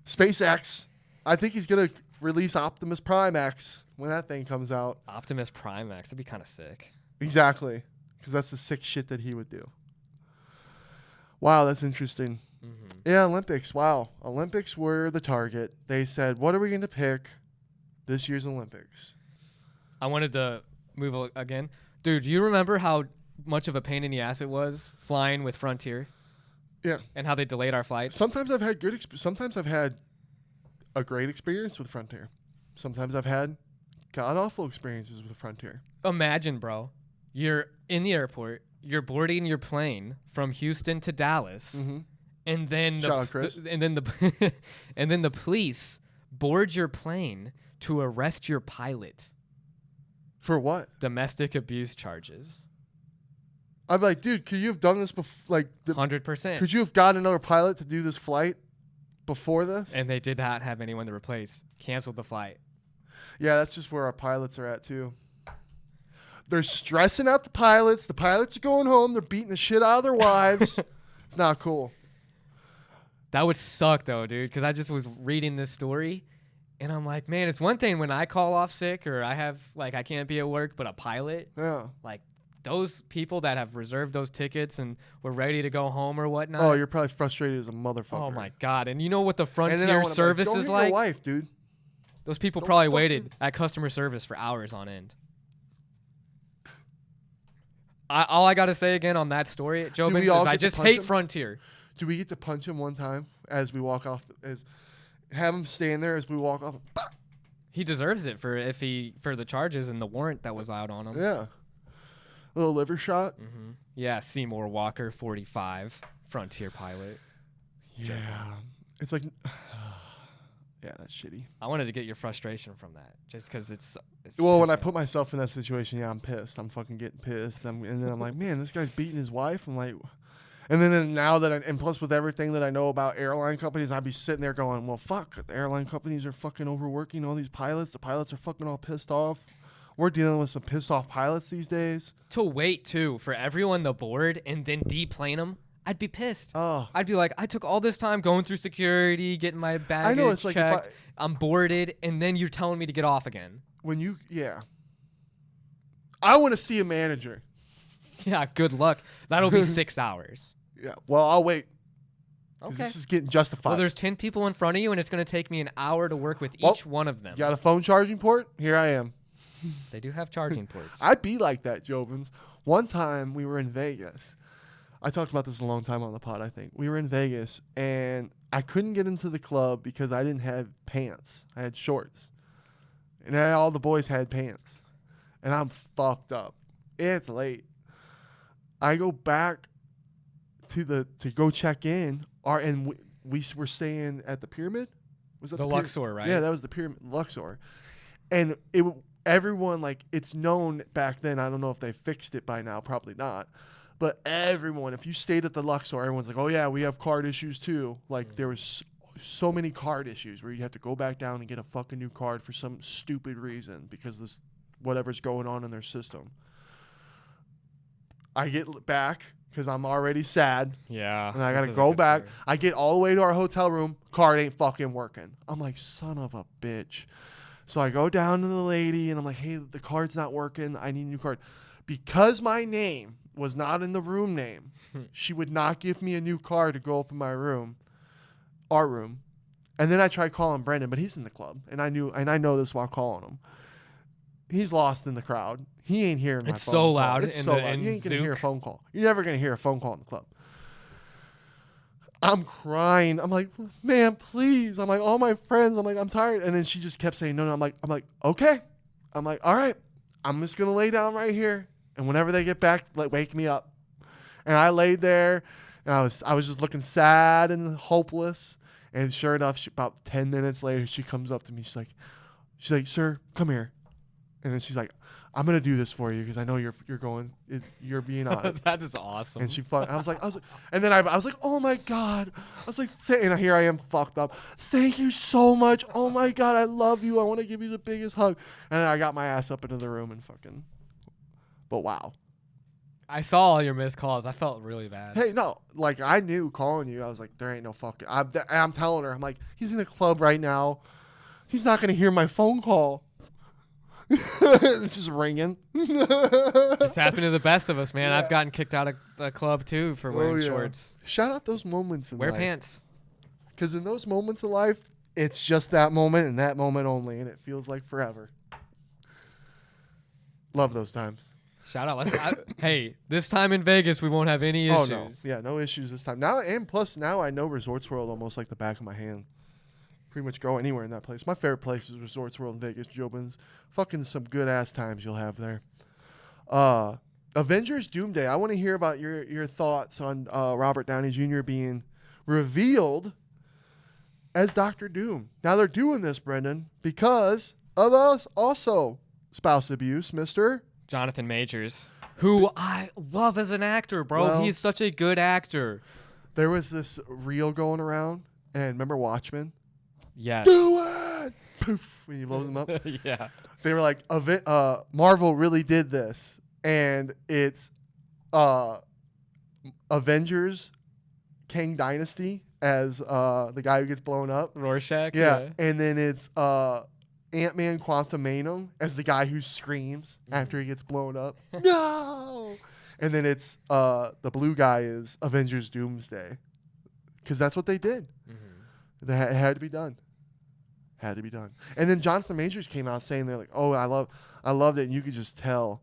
SpaceX. I think he's going to release Optimus Prime X when that thing comes out. Optimus Prime X. That'd be kind of sick. Exactly. Because that's the sick shit that he would do. Wow, that's interesting. Yeah, Olympics. Wow. Olympics were the target. They said, what are we going to pick this year's Olympics? I wanted to move again. Dude, you remember how much of a pain in the ass it was flying with Frontier? Yeah. And how they delayed our flights? Sometimes I've had sometimes I've had a great experience with Frontier. Sometimes I've had god-awful experiences with Frontier. Imagine, bro. You're in the airport. You're boarding your plane from Houston to Dallas. And then Shout out, Chris. and then the police board your plane to arrest your pilot. For what? Domestic abuse charges. I'm like, dude, could you have done this before? Like, 100%. Could you have gotten another pilot to do this flight before this? And they did not have anyone to replace. Canceled the flight. Yeah, that's just where our pilots are at, too. They're stressing out the pilots. The pilots are going home. They're beating the shit out of their wives. It's not cool. That would suck, though, dude, because I just was reading this story, and I'm like, man, it's one thing when I call off sick or I have, like, I can't be at work, but a pilot, like, those people that have reserved those tickets and were ready to go home or whatnot. Oh, you're probably frustrated as a motherfucker. Oh, my God. And you know what the Frontier service go is hit like? Your wife, dude. Those people probably waited at customer service for hours on end. All I got to say again on that story, JOBINS, is I just hate Frontier. Do we get to punch him one time as we walk off? Have him stand there as we walk off? Bah! He deserves it for the charges and the warrant that was out on him. Yeah. A little liver shot. Yeah, Seymour Walker, 45, Frontier pilot. Yeah. It's like, yeah, that's shitty. I wanted to get your frustration from that, just because it's well, when I put myself in that situation, yeah, I'm pissed. I'm fucking getting pissed. And then I'm like, man, this guy's beating his wife. I'm like, and then now that and plus with everything that I know about airline companies, I'd be sitting there going, well, fuck, the airline companies are fucking overworking all these pilots. The pilots are fucking all pissed off. We're dealing with some pissed off pilots these days. To wait, too, for everyone to board and then deplane them, I'd be pissed. Oh. I'd be like, I took all this time going through security, getting my baggage checked. I'm boarded, and then you're telling me to get off again. I want to see a manager. Yeah, good luck. That'll be 6 hours. Yeah, well, I'll wait. Okay. This is getting justified. Well, there's 10 people in front of you, and it's going to take me an hour to work with each one of them. You got a phone charging port? Here I am. They do have charging ports. I'd be like that, JOBINS. One time we were in Vegas. I talked about this a long time on the pod, I think. We were in Vegas, and I couldn't get into the club because I didn't have pants. I had shorts. And all the boys had pants. And I'm fucked up. It's late. I go back to go check in. And we were staying at the Pyramid. Was that the Luxor, right? Yeah, that was the Pyramid, Luxor. And everyone, like, it's known back then. I don't know if they fixed it by now. Probably not. But everyone, if you stayed at the Luxor, everyone's like, oh, yeah, we have card issues, too. Like, there was so many card issues where you have to go back down and get a fucking new card for some stupid reason because this whatever's going on in their system. I get back because I'm already sad. Yeah. And I got to go back. Story. I get all the way to our hotel room. Card ain't fucking working. I'm like, son of a bitch. So I go down to the lady, and I'm like, hey, the card's not working. I need a new card. Because my name was not in the room name, she would not give me a new card to go open my room, our room. And then I tried calling Brendan, but he's in the club. And I know this while calling him. He's lost in the crowd. He ain't hearing my phone call. It's so loud. It's so loud. You ain't going to hear a phone call. You're never going to hear a phone call in the club. I'm crying. I'm like, man, please. I'm like, all my friends. I'm like, I'm tired. And then she just kept saying, no. I'm like, okay. I'm like, all right. I'm just going to lay down right here. And whenever they get back, like, wake me up. And I laid there, and I was just looking sad and hopeless. And sure enough, about 10 minutes later, she comes up to me. She's like, sir, come here. And then she's like, I'm gonna do this for you because I know you're you're being honest. That is awesome. And I was like, and then I was like, oh my god. I was like, and here I am fucked up. Thank you so much. Oh my god, I love you. I want to give you the biggest hug. And then I got my ass up into the room and fucking. But wow. I saw all your missed calls. I felt really bad. Hey, no, like I knew calling you. I was like, there ain't no fucking. I'm telling her. I'm like, he's in a club right now. He's not gonna hear my phone call. It's just ringing. It's happened to the best of us, man. Yeah. I've gotten kicked out of the club too for wearing shorts. Shout out those moments in Wear life. pants. Because in those moments of life, it's just that moment and that moment only, and it feels like forever. Love those times. Shout out. Hey, this time in Vegas, we won't have any issues. Oh, no. Yeah, no issues this time. Now, and plus, now I know Resorts World almost like the back of my hand. Pretty much go anywhere in that place. My favorite place is Resorts World in Vegas, JOBINS. Fucking some good-ass times you'll have there. Avengers Doomsday. I want to hear about your thoughts on Robert Downey Jr. being revealed as Dr. Doom. Now, they're doing this, Brendan, because of us also spouse abuse, Mr. Jonathan Majors, who I love as an actor, bro. Well, he's such a good actor. There was this reel going around, and remember Watchmen? Yes. Do it! Poof, when you blow them up. Yeah. They were like, Marvel really did this, and it's Avengers Kang Dynasty as the guy who gets blown up. Rorschach. Yeah. And then it's Ant-Man Quantumanium as the guy who screams after he gets blown up. No! And then it's the blue guy is Avengers Doomsday. Because that's what they did. Mm-hmm. It had to be done. Had to be done. And then Jonathan Majors came out saying, they're like, oh, I loved it, and you could just tell.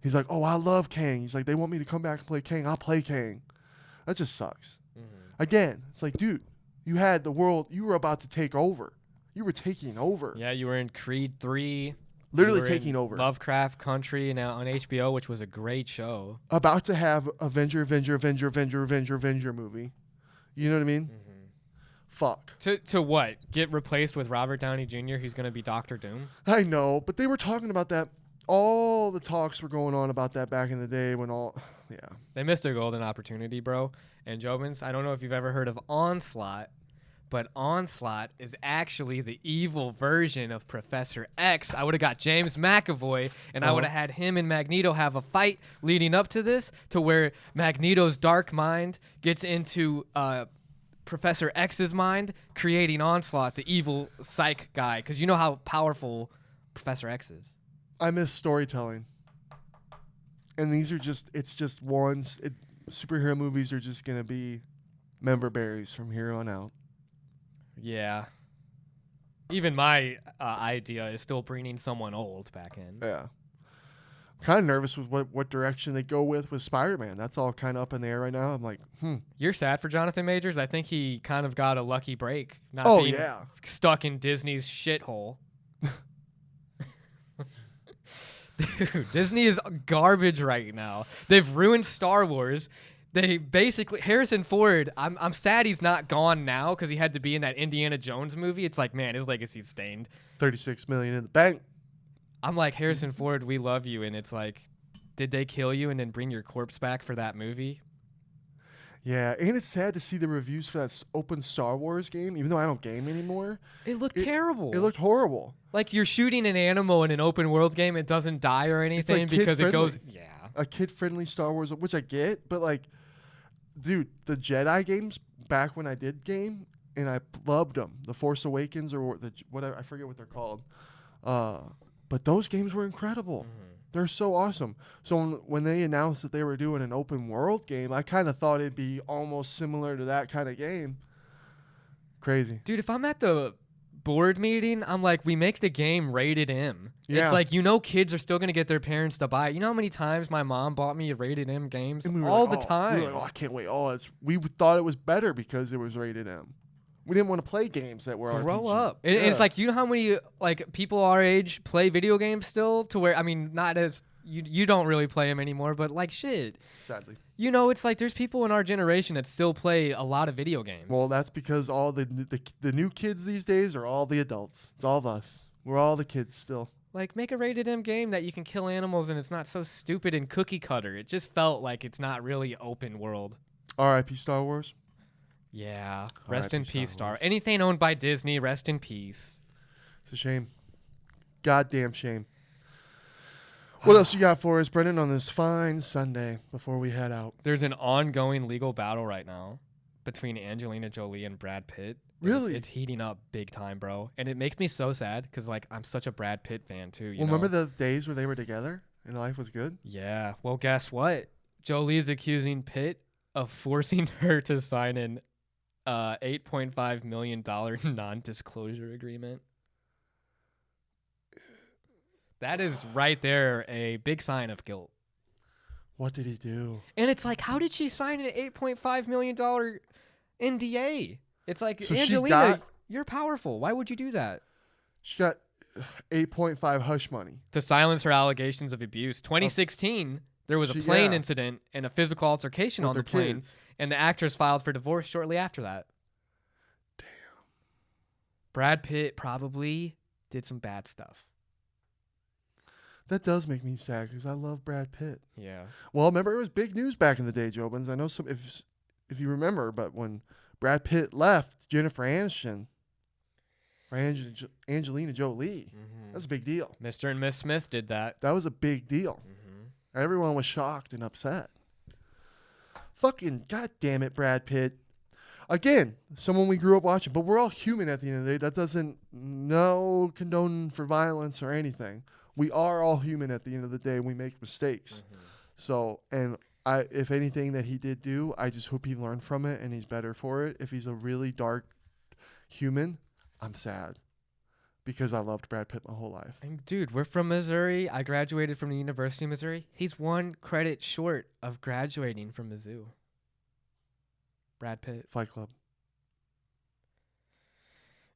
He's like, oh, I love Kang. He's like, they want me to come back and play Kang. I'll play Kang. That just sucks. Mm-hmm. Again, it's like, dude, you had the world. You were about to take over. You were taking over. Yeah, you were in Creed 3. Literally taking over. Lovecraft Country now on HBO, which was a great show. About to have Avenger movie. You know what I mean? Mm-hmm. Fuck. To what? Get replaced with Robert Downey Jr., who's going to be Dr. Doom? I know, but they were talking about that. All the talks were going on about that back in the day when yeah. They missed a golden opportunity, bro. And JOBINS, I don't know if you've ever heard of Onslaught, but Onslaught is actually the evil version of Professor X. I would have got James McAvoy, and I would have had him and Magneto have a fight leading up to this, to where Magneto's dark mind gets into Professor X's mind, creating Onslaught, the evil psych guy. Because you know how powerful Professor X is. I miss storytelling. And these are superhero movies are just going to be member berries from here on out. Yeah. Even my idea is still bringing someone old back in. Yeah. I'm kind of nervous with what direction they go with Spider-Man. That's all kind of up in the air right now. I'm like, You're sad for Jonathan Majors. I think he kind of got a lucky break. Not being stuck in Disney's shithole. Dude, Disney is garbage right now. They've ruined Star Wars. They basically Harrison Ford. I'm sad he's not gone now because he had to be in that Indiana Jones movie. It's like, man, his legacy's stained. $36 million in the bank. I'm like, Harrison Ford, we love you, and it's like, did they kill you and then bring your corpse back for that movie? Yeah, and it's sad to see the reviews for that open Star Wars game, even though I don't game anymore. It looked terrible. It looked horrible. Like you're shooting an animal in an open world game, it doesn't die or anything like because it goes. Yeah, a kid-friendly Star Wars, which I get, but like, dude, the Jedi games back when I did game, and I loved them. The Force Awakens or whatever, I forget what they're called. But those games were incredible. Mm-hmm. They're so awesome. So when they announced that they were doing an open world game, I kind of thought it'd be almost similar to that kind of game. Crazy. Dude, if I'm at the board meeting, I'm like, we make the game rated M. Yeah. It's like, kids are still going to get their parents to buy it. You know how many times my mom bought me rated M games? All the time. We were like, I can't wait. We thought it was better because it was rated M. We didn't want to play games that were Grow RPG. up. Yeah. It's like, you know how many people our age play video games still? To where, I mean, not as you don't really play them anymore, but like shit. Sadly. It's like there's people in our generation that still play a lot of video games. Well, that's because all the new kids these days are all the adults. It's all of us. We're all the kids still. Like, make a rated M game that you can kill animals and it's not so stupid and cookie cutter. It just felt like it's not really open world. R.I.P. Star Wars. Yeah. Rest in R.I.P. peace, Star Wars. Star. Anything owned by Disney, rest in peace. It's a shame. Goddamn shame. What else you got for us, Brendan, on this fine Sunday before we head out? There's an ongoing legal battle right now between Angelina Jolie and Brad Pitt. Really? It's heating up big time, bro. And it makes me so sad because, like, I'm such a Brad Pitt fan, too. You know? Remember the days where they were together and life was good? Yeah. Well, guess what? Jolie is accusing Pitt of forcing her to sign an $8.5 million non-disclosure agreement. That is right there a big sign of guilt. What did he do? And it's like, how did she sign an $8.5 million NDA? It's like, So Angelina, you're powerful. Why would you do that? She got 8.5 hush money. To silence her allegations of abuse. 2016, there was a plane incident and a physical altercation With on the their plane, kids. and the actress filed for divorce shortly after that. Damn. Brad Pitt probably did some bad stuff. That does make me sad because I love Brad Pitt. Yeah. Well, remember it was big news back in the day, Jobins. I know some if you remember, but when Brad Pitt left Jennifer Aniston for Angelina Jolie, that's a big deal. Mr. and Miss Smith did that. That was a big deal. Everyone was shocked and upset. Fucking goddamn it, Brad Pitt. Again, someone we grew up watching, but we're all human at the end of the day. That doesn't condone for violence or anything. We are all human at the end of the day. We make mistakes. So, and if anything that he did do, I just hope he learned from it and he's better for it. If he's a really dark human, I'm sad because I loved Brad Pitt my whole life. And dude, we're from Missouri. I graduated from the University of Missouri. He's one credit short of graduating from Mizzou. Brad Pitt. Fight Club.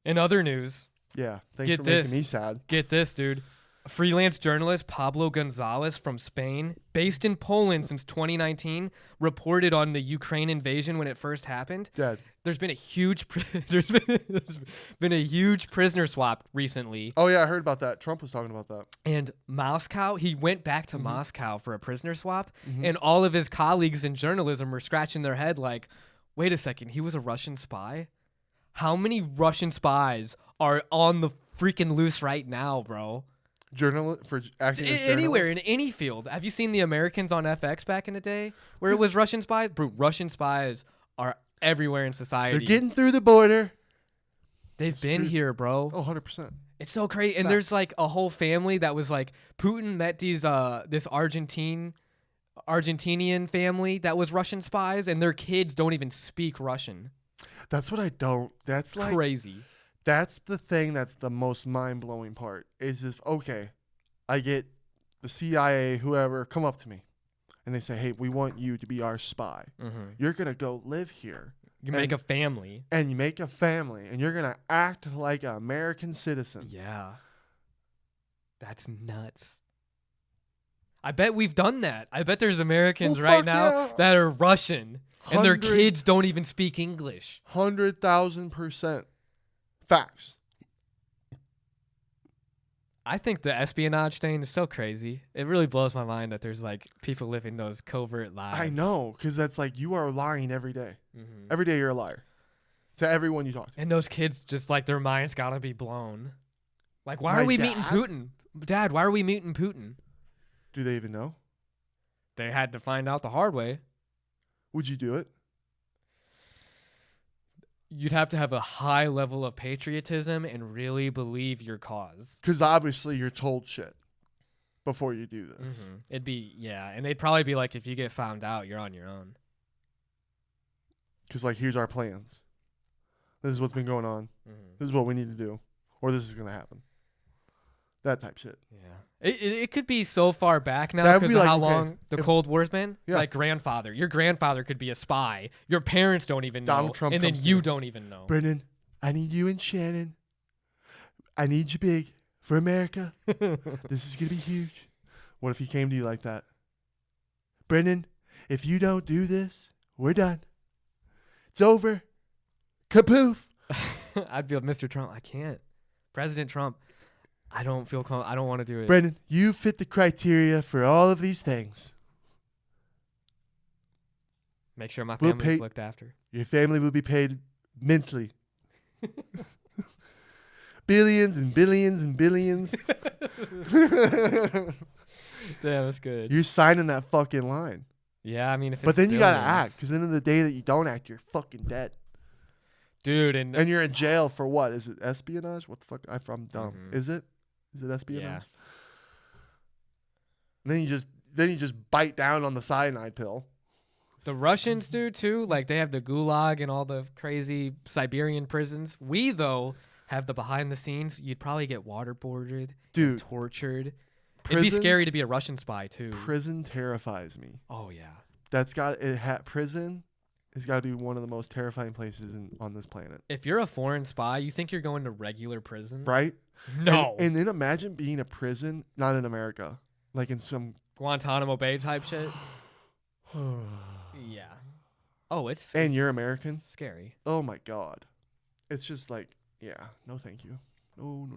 In other news, Yeah, thanks Get for this. making me sad. get this, dude. Freelance journalist Pablo Gonzalez from Spain, based in Poland since 2019, reported on the Ukraine invasion when it first happened. Dead. There's been a huge there's been a huge prisoner swap recently. Oh yeah, I heard about that. Trump was talking about that. And Moscow, he went back to Moscow for a prisoner swap, Mm-hmm. and all of his colleagues in journalism were scratching their head like, wait a second, he was a Russian spy? How many Russian spies are on the freaking loose right now, bro? Journalist for acting as Anywhere, journalists? in any field. Have you seen The Americans on FX back in the day where it was Russian spies? Bro, Russian spies are everywhere in society. They're getting through the border. They've been true. here, bro. Oh, 100%. It's so crazy. And there's like a whole family that was like, Putin met this Argentinian family that was Russian spies, and their kids don't even speak Russian. That's what I don't. That's like Crazy. That's the thing that's the most mind-blowing part is if, okay, I get the CIA, whoever, come up to me and they say, hey, we want you to be our spy. You're going to go live here. You make a family. And you make a family and you're going to act like an American citizen. Yeah. That's nuts. I bet we've done that. I bet there's Americans Well, right fuck now yeah. that are Russian and their 100 kids don't even speak English. 100,000%. Facts. I think the espionage thing is so crazy. It really blows my mind that there's like people living those covert lives. I know, because that's like you are lying every day. Every day you're a liar to everyone you talk to. And those kids just like their minds gotta be blown. Like, why My are we dad? meeting Putin? Dad, why are we meeting Putin? Do they even know? They had to find out the hard way. Would you do it? You'd have to have a high level of patriotism and really believe your cause. Because obviously you're told shit before you do this. It'd be, yeah. And they'd probably be like, if you get found out, you're on your own. Because, like, here's our plans. This is what's been going on. This is what we need to do. Or this is going to happen. That type shit. Yeah. It could be so far back now That would because be of like, how okay, long the Cold War's been. Yeah. Like grandfather. Your grandfather could be a spy. Your parents don't even know. Donald Trump and then comes to you you. don't even know. Brendan, I need you and Shannon. I need you big for America. This is going to be huge. What if he came to you like that? Brendan, if you don't do this, we're done. It's over. Kapoof. I'd be like, Mr. Trump, I can't. President Trump, I don't feel I don't want to do it. Brendan, you fit the criteria for all of these things. Make sure my We'll family is pay- looked after. Your family will be paid immensely. Billions and billions and billions. Damn, that's good. You're signing that fucking line. Yeah, I mean, if it's But then you gotta billions- act, because then in the day that you don't act, you're fucking dead. dude, and And you're in jail for what? Is it espionage? What the fuck? I'm dumb. Mhm. Is it? Is it espionage? yeah, And then you just bite down on the cyanide pill. the Russians do too. Like they have the gulag and all the crazy Siberian prisons. We though have the behind the scenes. You'd probably get waterboarded, Dude, tortured. It'd prison, be scary to be a Russian spy too. Prison terrifies me. Oh yeah. Prison has got to be one of the most terrifying places on this planet. If you're a foreign spy, you think you're going to regular prison? Right? No. And then imagine being a prison, not in America, like in some. Guantanamo Bay type shit. Yeah. Oh, it's And you're American? scary. Oh my God. It's just like, yeah, no thank you. No.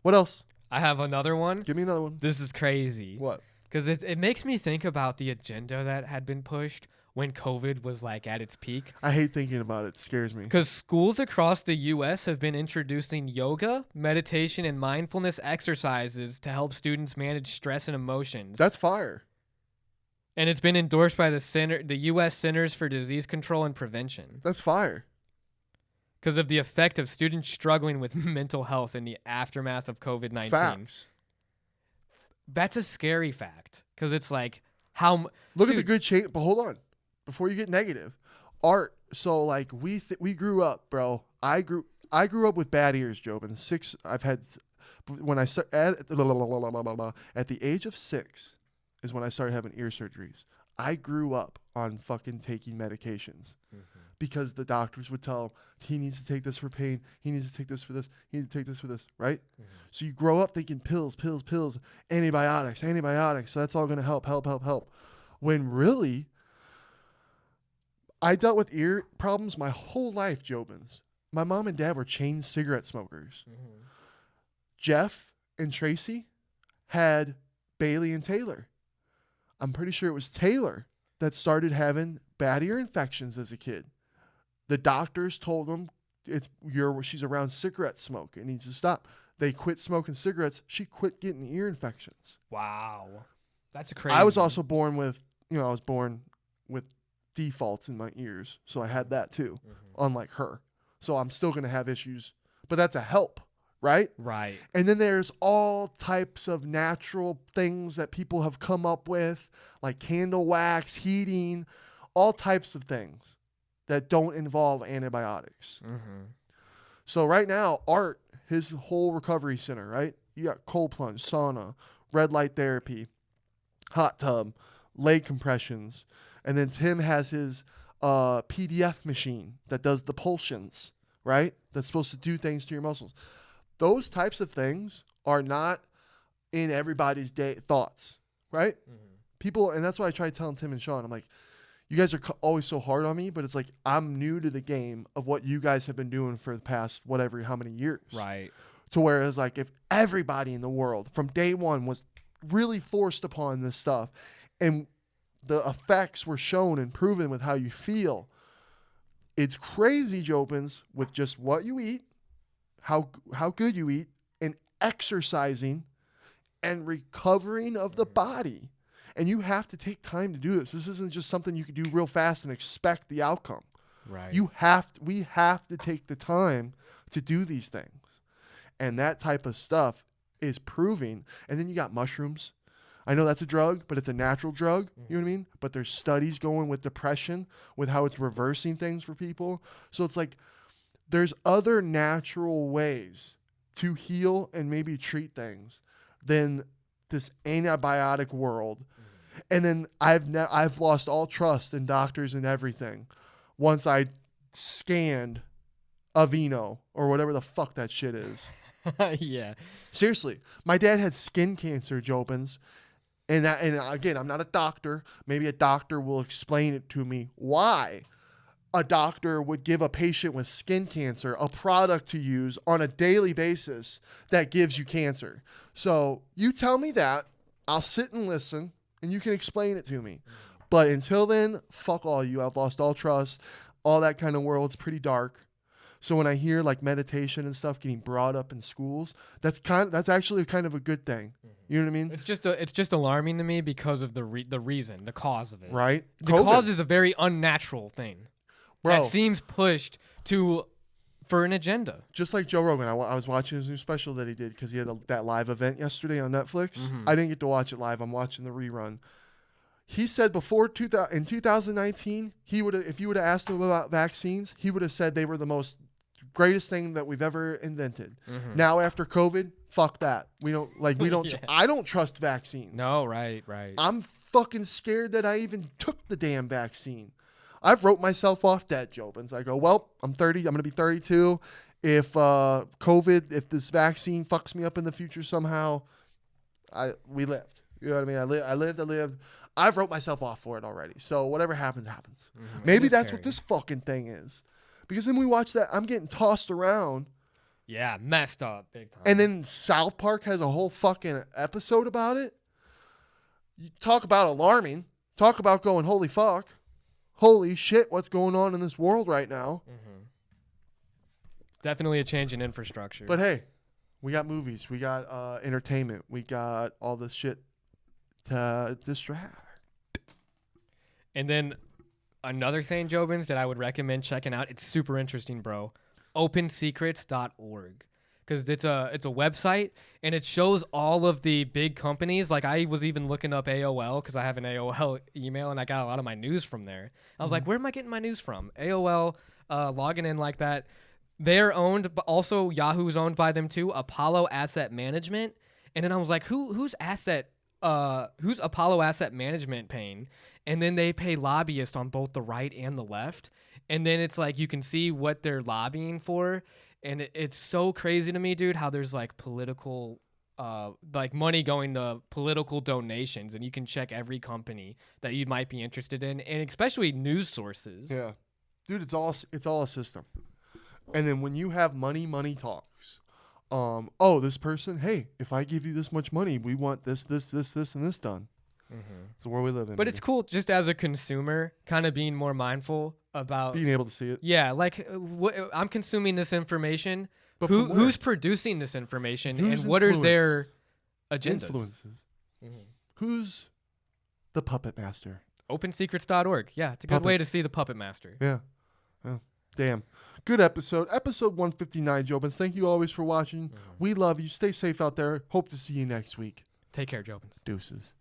What else? I have another one. Give me another one. This is crazy. What? Because it makes me think about the agenda that had been pushed when COVID was like at its peak. I hate thinking about it. It scares me. Because schools across the U.S. have been introducing yoga, meditation, and mindfulness exercises to help students manage stress and emotions. That's fire. And it's been endorsed by the U.S. Centers for Disease Control and Prevention That's fire. because of the effect of students struggling with mental health in the aftermath of COVID-19. Facts. That's a scary fact because it's like how Look at the good change. But hold on. Before you get negative, art. So like we grew up, bro. I grew up with bad ears, Jobin. I've had when I start at the age of 6 is when I started having ear surgeries. I grew up on fucking taking medications because the doctors would tell him he needs to take this for pain, he needs to take this for this, he needs to take this for this, right? So you grow up thinking pills, antibiotics. So that's all going to help. When really, I dealt with ear problems my whole life, Jobins. My mom and dad were chain cigarette smokers. Jeff and Tracy had Bailey and Taylor. I'm pretty sure it was Taylor that started having bad ear infections as a kid. The doctors told them she's around cigarette smoke. It needs to stop. They quit smoking cigarettes. She quit getting ear infections. wow, that's crazy. I was also born with defaults in my ears. So I had that too, unlike her. So I'm still going to have issues, but that's a help, right? right. And then there's all types of natural things that people have come up with, like candle wax, heating, all types of things that don't involve antibiotics. So right now, Art, his whole recovery center, right? You got cold plunge, sauna, red light therapy, hot tub, leg compressions. And then Tim has his PDF machine that does the pulsions, right? That's supposed to do things to your muscles. Those types of things are not in everybody's thoughts, right? People, and that's why I try telling Tim and Sean, I'm like, you guys are always so hard on me, but it's like I'm new to the game of what you guys have been doing for the past how many years. Right. To whereas like if everybody in the world from day one was really forced upon this stuff and the effects were shown and proven with how you feel, it's crazy, Jopins, with just what you eat, how good you eat, and exercising and recovering of the body. And you have to take time to do this. This isn't just something you can do real fast and expect the outcome. Right. We have to take the time to do these things. And that type of stuff is proving. And then you got mushrooms. I know that's a drug, but it's a natural drug. You know what I mean? But there's studies going with depression, with how it's reversing things for people. So it's like there's other natural ways to heal and maybe treat things than this antibiotic world. And then I've lost all trust in doctors and everything once I scanned Aveeno or whatever the fuck that shit is. Yeah. Seriously, my dad had skin cancer, Jobins. And again, I'm not a doctor. Maybe a doctor will explain it to me why. a doctor would give a patient with skin cancer a product to use on a daily basis that gives you cancer. So you tell me that, I'll sit and listen, and you can explain it to me. But until then, fuck all you. I've lost all trust. All that kind of world's pretty dark. So when I hear like meditation and stuff getting brought up in schools, that's actually kind of a good thing. You know what I mean? It's just alarming to me because of the reason, the cause of it. Right? The cause is a very unnatural thing. Bro, that seems pushed for an agenda. Just like Joe Rogan, I was watching his new special that he did because he had that live event yesterday on Netflix. I didn't get to watch it live. I'm watching the rerun. He said in 2019, if you would have asked him about vaccines, he would have said they were the greatest thing that we've ever invented. Now after COVID, fuck that. We don't yeah. I don't trust vaccines. No, right. I'm fucking scared that I even took the damn vaccine. I've wrote myself off dead, Jobins. I go, well, I'm 30. I'm going to be 32. If if this vaccine fucks me up in the future somehow, we lived. You know what I mean? I lived. I've wrote myself off for it already. So whatever happens, happens. Maybe that's what this fucking thing is. Because then we watch that, I'm getting tossed around. Yeah, messed up big time. And then South Park has a whole fucking episode about it. You talk about alarming. Talk about going, holy fuck. Holy shit, what's going on in this world right now? Definitely a change in infrastructure. But hey, we got movies. We got entertainment. We got all this shit to distract. And then another thing, Jobins, that I would recommend checking out. It's super interesting, bro. OpenSecrets.org. Because it's a website, and it shows all of the big companies. Like, I was even looking up AOL because I have an AOL email, and I got a lot of my news from there. I was like, where am I getting my news from? AOL, logging in like that. They're owned, but also Yahoo's owned by them too. Apollo Asset Management. And then I was like, who's Apollo Asset Management paying? And then they pay lobbyists on both the right and the left. And then it's like you can see what they're lobbying for. And it's so crazy to me, dude, how there's like political, like money going to political donations, and you can check every company that you might be interested in, and especially news sources. Yeah, dude, it's all a system. And then when you have money talks. This person, hey, if I give you this much money, we want this, and this done. It's the world we live in. But it's cool just as a consumer, kind of being more mindful about being able to see it. Yeah, like I'm consuming this information. But who's producing this information, who's and what are their agendas? Influences. Who's the puppet master? OpenSecrets.org. Yeah, it's a good way to see the puppet master. Yeah. Oh, damn. Good episode. Episode 159, Jobins. Thank you always for watching. We love you. Stay safe out there. Hope to see you next week. Take care, Jobins. Deuces.